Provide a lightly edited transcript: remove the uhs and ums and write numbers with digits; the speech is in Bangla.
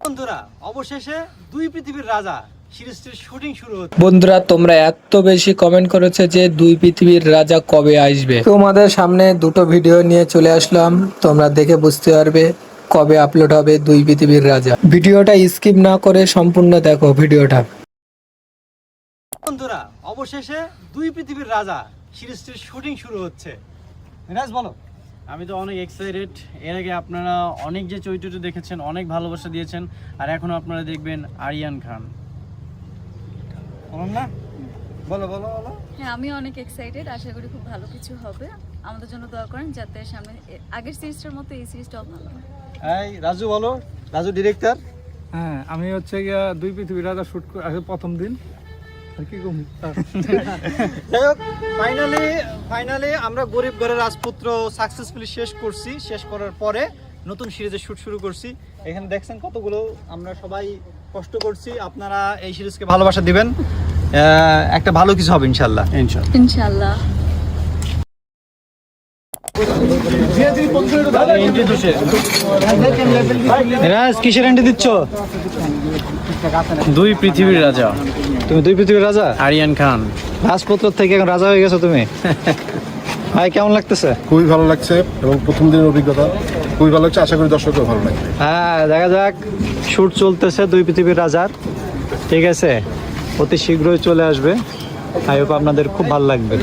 বন্ধুরা অবশেষে দুই পৃথিবীর রাজা সিরিজটির শুটিং শুরু হচ্ছে। বন্ধুরা তোমরা এত বেশি কমেন্ট করেছে যে দুই পৃথিবীর রাজা কবে আসবে। তোমাদের সামনে দুটো ভিডিও নিয়ে চলে আসলাম, তোমরা দেখে বুঝতে পারবে কবে আপলোড হবে দুই পৃথিবীর রাজা। ভিডিওটা স্কিপ না করে সম্পূর্ণ দেখো ভিডিওটা। বন্ধুরা অবশেষে দুই পৃথিবীর রাজা সিরিজটির শুটিং শুরু হচ্ছে। মিরাজ বলো। আমি তো অনেক এক্সাইটেড। এর আগে আপনারা অনেক যে চরিত্রটি দেখেছেন, অনেক ভালোবাসা দিয়েছেন, আর এখন আপনারা দেখবেন আরিয়ান খান। বলুন না, বলো বলো বলো। হ্যাঁ, আমি অনেক এক্সাইটেড। আশা করি খুব ভালো কিছু হবে। আমাদের জন্য দোয়া করেন যাতে সামনে আগের সিরিজটার মতো এই সিরিজটাও ভালো হয়। এই রাজু বলো, রাজু ডিরেক্টর। হ্যাঁ, আমি হচ্ছে গিয়া দুই পৃথিবীর রাজা শুট আগে প্রথম দিন আর কি কম যাই হোক, ফাইনালি আমরা গরিব ঘরের রাজপুত্র সাকসেসফুলি শেষ করছি। শেষ করার পরে নতুন সিরিজের শুট শুরু করছি। এখানে দেখছেন কতগুলো আমরা সবাই কষ্ট করছি। আপনারা এই সিরিজকে ভালোবাসা দিবেন, একটা ভালো কিছু হবে ইনশাল্লাহ। ইনশাআল্লাহ। রাজ কিসের এন্ট্রি দিচ্ছ? দুই পৃথিবীর রাজা তুমি দুই পৃথিবীর রাজা, আরিয়ান খান। রাজপুত্র থেকে এখন রাজা হয়ে গেছো তুমি। ভাই কেমন লাগতেছে? খুবই ভালো লাগছে এবং প্রথম দিনের অভিজ্ঞতা খুবই ভালো লাগছে। আশা করি দর্শকও ভালো লাগবে। হ্যাঁ, দেখা যাক। শুট চলতেছে দুই পৃথিবীর রাজার, ঠিক আছে? অতি শীঘ্রই চলে আসবে। আই হোপ আপনাদের খুব ভালো লাগবে।